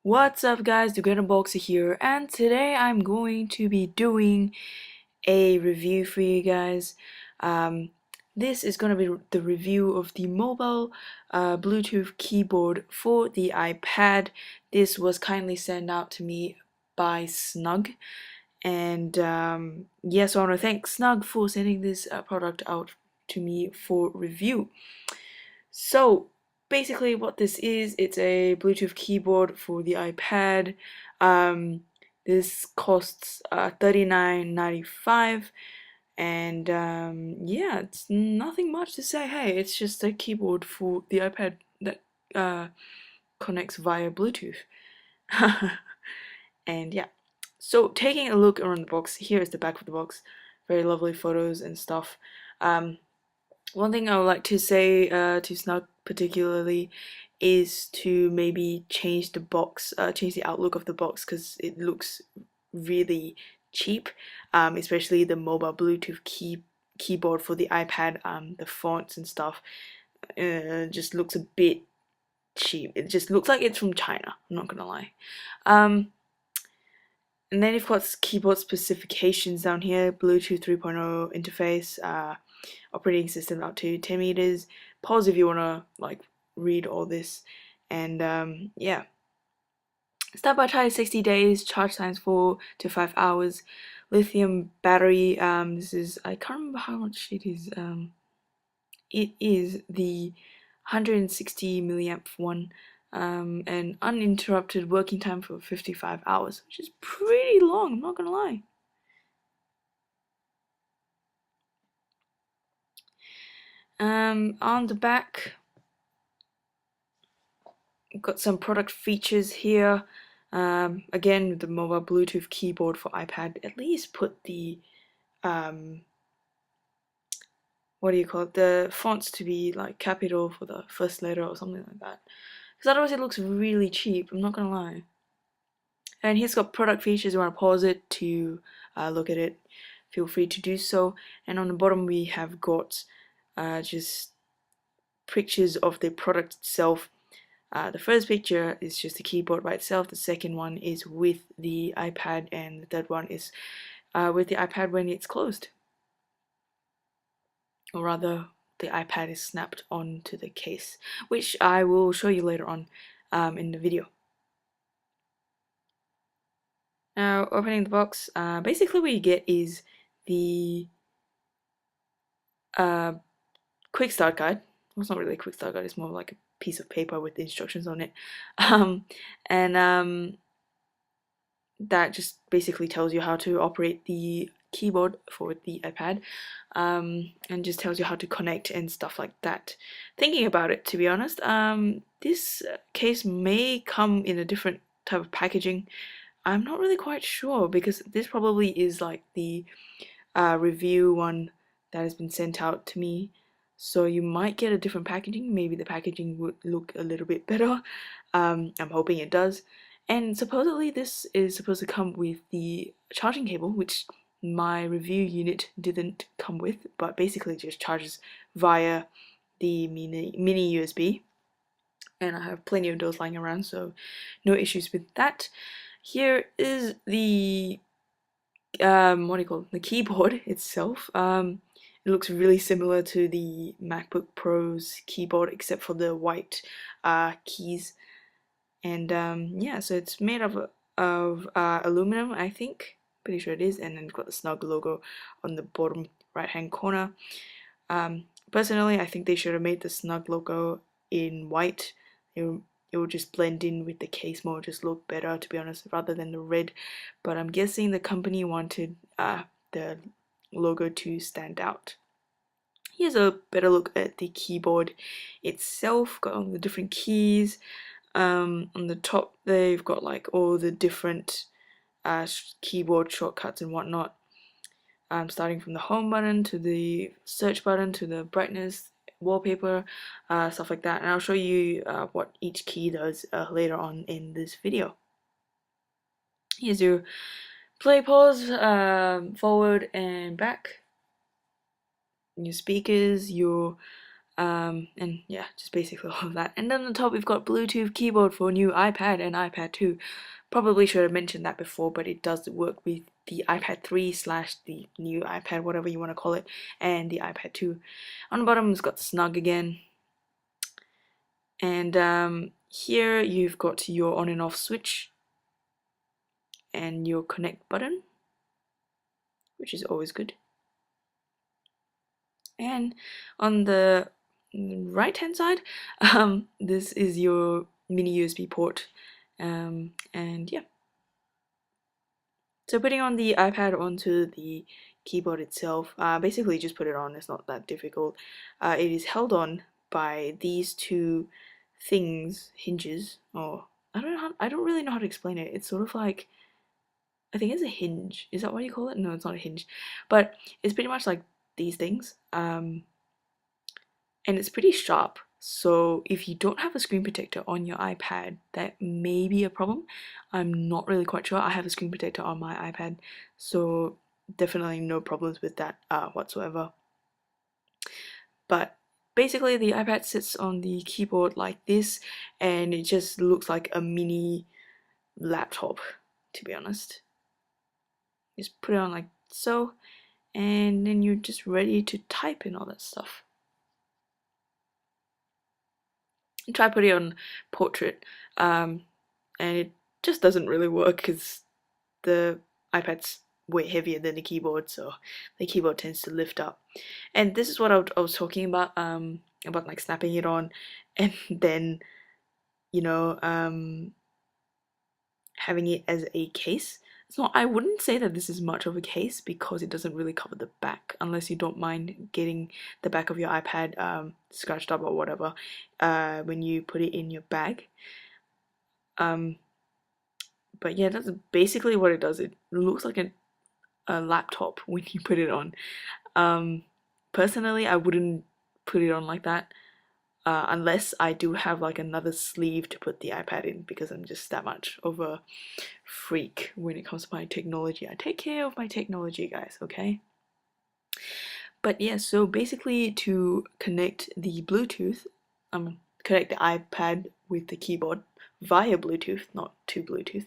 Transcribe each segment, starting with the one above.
What's up guys, TheGreatUnboxer here, and today I'm going to be doing a review for you guys. This is going to be the review of the mobile Bluetooth keyboard for the iPad. This was kindly sent out to me by Snugg, and yes, I want to thank Snugg for sending this product out to me for review. So basically what this is, it's a Bluetooth keyboard for the iPad. This costs $39.95, and yeah, it's nothing much to say. Hey, it's just a keyboard for the iPad that uh, connects via Bluetooth. And yeah, so taking a look around the box, here is the back of the box. Very lovely photos and stuff. One thing I would like to say to Snugg particularly is to maybe change the box, change the outlook of the box, because it looks really cheap, especially the mobile Bluetooth keyboard for the iPad. The fonts and stuff just looks a bit cheap. It just looks like it's from China, I'm not gonna lie. And then you've got keyboard specifications down here: Bluetooth 3.0 interface, operating system up to 10 meters. Pause if you wanna like read all this, and yeah. Standby time 60 days, charge times 4 to 5 hours. Lithium battery. This is, I can't remember how much it is. It is the 160 milliamp one. And uninterrupted working time for 55 hours, which is pretty long, I'm not gonna lie. On the back, we've got some product features here. Again, the mobile Bluetooth keyboard for iPad, at least put the what do you call it, the fonts to be like capital for the first letter or something like that, because otherwise it looks really cheap, I'm not gonna lie. And here's got product features. You want to pause it to look at it, feel free to do so. And on the bottom we have got just pictures of the product itself. The first picture is just the keyboard by itself, the second one is with the iPad, and the third one is with the iPad when it's closed. Or rather, the iPad is snapped onto the case, which I will show you later on in the video. Now, opening the box, basically what you get is the quick start guide. Well, it's not really a quick start guide, it's more like a piece of paper with the instructions on it. And that just basically tells you how to operate the keyboard for the iPad, and just tells you how to connect and stuff like that. Thinking about it, to be honest, this case may come in a different type of packaging. I'm not really quite sure, because this probably is like the review one that has been sent out to me, so you might get a different packaging. Maybe the packaging would look a little bit better. I'm hoping it does. And supposedly this is supposed to come with the charging cable, which my review unit didn't come with, but basically just charges via the mini USB, and I have plenty of those lying around, so no issues with that. Here is the what do you call it? The keyboard itself. It looks really similar to the MacBook Pro's keyboard, except for the white keys. And yeah, so it's made of aluminum, I think. Pretty sure it is. And then it's got the Snugg logo on the bottom right hand corner. Personally, I think they should have made the Snugg logo in white. It would just blend in with the case more, just look better, to be honest, rather than the red. But I'm guessing the company wanted the logo to stand out. Here's a better look at the keyboard itself. Got all the different keys. On the top they've got like all the different keyboard shortcuts and whatnot. Starting from the home button to the search button to the brightness, wallpaper, stuff like that. And I'll show you what each key does later on in this video. Here's your play, pause, forward and back. Your speakers, your And yeah, just basically all of that. And then on top we've got Bluetooth keyboard for new iPad and iPad 2. Probably should have mentioned that before, but it does work with the iPad 3 slash the new iPad, whatever you want to call it, and the iPad 2. On the bottom it's got Snugg again. And here you've got your on and off switch and your connect button, which is always good. And on the right hand side, this is your mini USB port. And yeah, so putting on the iPad onto the keyboard itself, basically just put it on. It's not that difficult. It is held on by these two things, hinges, or I don't really know how to explain it. It's sort of like, I think it's a hinge. Is that what you call it? No, it's not a hinge, but it's pretty much like these things. And it's pretty sharp. So if you don't have a screen protector on your iPad, that may be a problem. I'm not really quite sure. I have a screen protector on my iPad, so definitely no problems with that whatsoever. But basically the iPad sits on the keyboard like this, and it just looks like a mini laptop, to be honest. Just put it on like so, and then you're just ready to type and all that stuff. Try putting it on portrait, and it just doesn't really work because the iPad's way heavier than the keyboard, so the keyboard tends to lift up. And this is what I was talking about like snapping it on, and then having it as a case. It's not, I wouldn't say that this is much of a case because it doesn't really cover the back, unless you don't mind getting the back of your iPad scratched up or whatever when you put it in your bag. But yeah, that's basically what it does. It looks like a laptop when you put it on. Personally, I wouldn't put it on like that unless I do have like another sleeve to put the iPad in, because I'm just that much of a freak when it comes to my technology. I take care of my technology, guys, okay? But yeah, so basically to connect the Bluetooth, connect the iPad with the keyboard via Bluetooth, not to Bluetooth,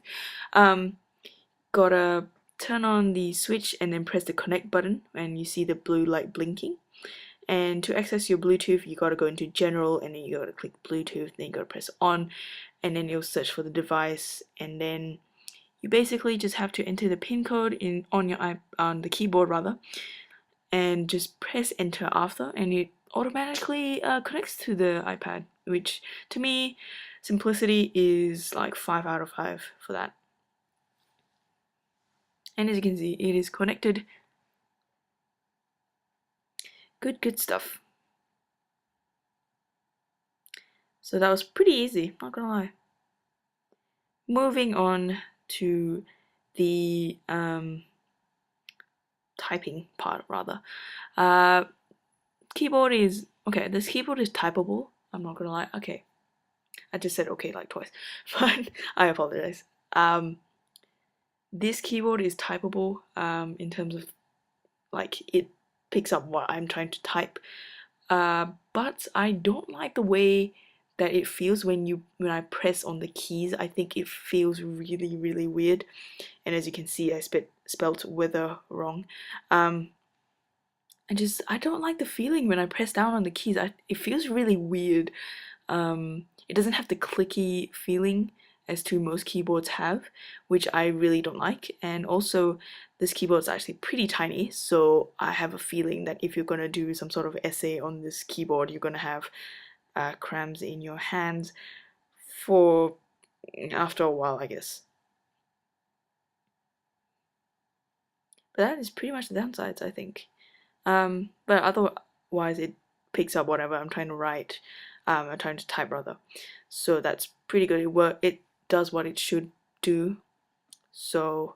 gotta turn on the switch and then press the connect button, and you see the blue light blinking. And to access your Bluetooth, you gotta go into general, and then you gotta click Bluetooth, then you gotta press on, and then it'll search for the device, and then you basically just have to enter the pin code on the keyboard rather, and just press enter after, and it automatically connects to the iPad, which to me, simplicity is like 5 out of 5 for that. And as you can see, it is connected. Good stuff. So that was pretty easy, not gonna lie. Moving on to the typing part rather. Keyboard is okay. This keyboard is typable. I'm not gonna lie. Okay, I just said okay like twice, but I apologize. This keyboard is typable in terms of like it picks up what I'm trying to type. But I don't like the way that it feels when I press on the keys. I think it feels really weird, and as you can see, I spelt wither wrong. I don't like the feeling when I press down on the keys. It feels really weird. It doesn't have the clicky feeling as to most keyboards have, which I really don't like. And also, this keyboard is actually pretty tiny, so I have a feeling that if you're gonna do some sort of essay on this keyboard, you're gonna have cramps in your hands for after a while, I guess. But that is pretty much the downsides, I think. But otherwise, it picks up whatever I'm trying to write. I'm trying to type rather. So that's pretty good. It does what it should do. So,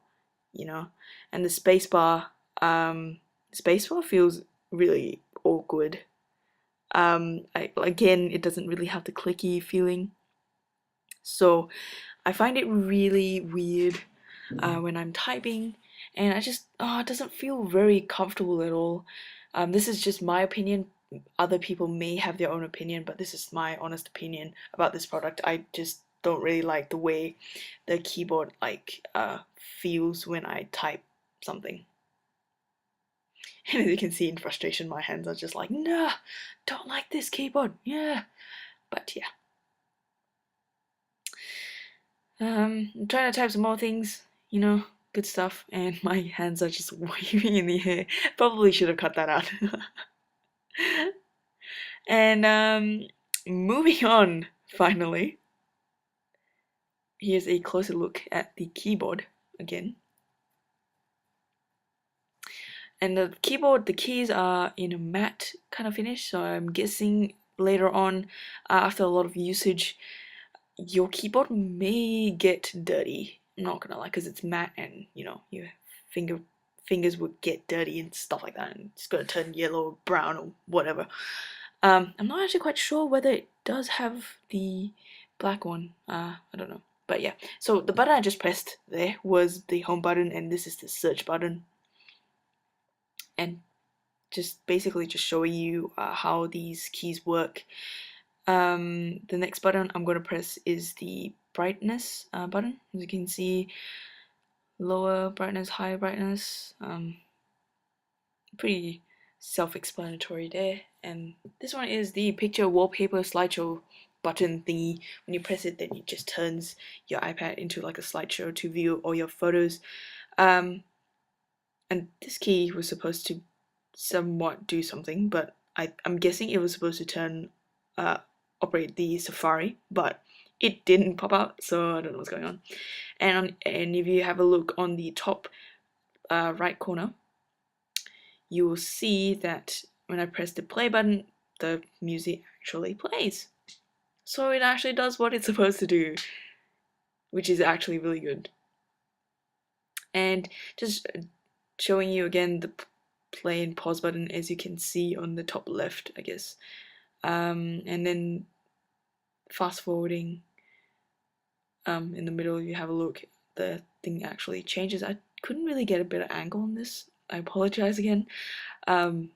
and the spacebar feels really awkward. Again, it doesn't really have the clicky feeling. So I find it really weird when I'm typing, and it doesn't feel very comfortable at all. This is just my opinion other people may have their own opinion, but this is my honest opinion about this product. I just don't really like the way the keyboard like feels when I type something. And as you can see in frustration, my hands are just like, nah, don't like this keyboard, yeah. But yeah. I'm trying to type some more things, you know, good stuff, and my hands are just waving in the air. Probably should have cut that out. And moving on, finally. Here's a closer look at the keyboard again. And the keyboard, the keys are in a matte kind of finish, so I'm guessing later on, after a lot of usage, your keyboard may get dirty. I'm not gonna lie, because it's matte and, you know, your fingers would get dirty and stuff like that, and it's gonna turn yellow or brown or whatever. I'm not actually quite sure whether it does have the black one. I don't know. But yeah, so the button I just pressed there was the home button, and this is the search button. And just basically just showing you how these keys work. The next button I'm going to press is the brightness button. As you can see, lower brightness, higher brightness. Pretty self-explanatory there. And this one is the picture wallpaper slideshow button thingy. When you press it, then it just turns your iPad into like a slideshow to view all your photos. And this key was supposed to somewhat do something, but I'm guessing it was supposed to turn operate the Safari, but it didn't pop out, so I don't know what's going on. And if you have a look on the top right corner, you will see that when I press the play button, the music actually plays. So it actually does what it's supposed to do, which is actually really good. And just showing you again the play and pause button, as you can see on the top left, I guess. And then fast forwarding in the middle, you have a look, the thing actually changes. I couldn't really get a better angle on this. I apologize again. I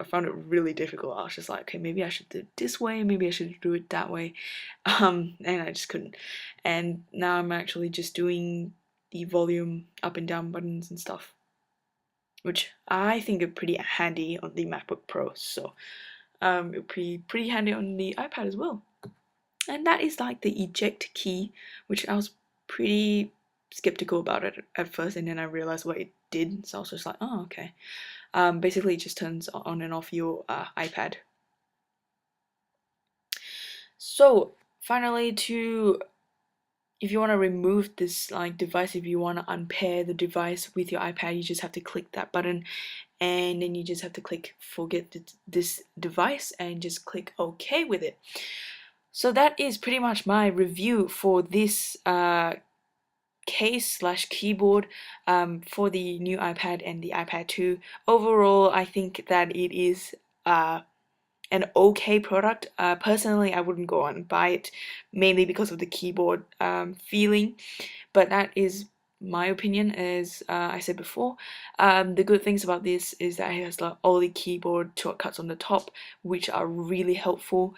found it really difficult. I was just like, okay, maybe I should do it this way, maybe I should do it that way, and I just couldn't. And now I'm actually just doing the volume up and down buttons and stuff, which I think are pretty handy on the MacBook Pro. So it would be pretty handy on the iPad as well. And that is like the eject key, which I was pretty skeptical about it at first, and then I realized what it did, so I was just like, oh, okay. Basically, it just turns on and off your iPad. So finally, if you want to remove this like device, if you want to unpair the device with your iPad, you just have to click that button, and then you just have to click forget this device and just click OK with it. So that is pretty much my review for this case / keyboard for the new iPad and the iPad 2. Overall, I think that it is an okay product. Personally, I wouldn't go out and buy it, mainly because of the keyboard feeling, but that is my opinion. As I said before, the good things about this is that it has like all the keyboard shortcuts on the top, which are really helpful.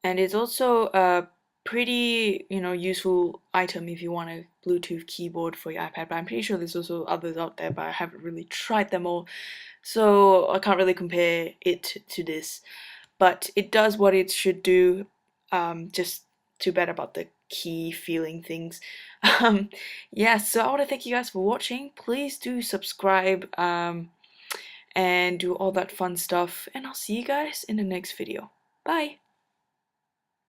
And it's also a pretty, useful item if you want a Bluetooth keyboard for your iPad. But I'm pretty sure there's also others out there, but I haven't really tried them all, so I can't really compare it to this. But it does what it should do. Just too bad about the key feeling things. Yeah, so I want to thank you guys for watching. Please do subscribe and do all that fun stuff, and I'll see you guys in the next video. Bye!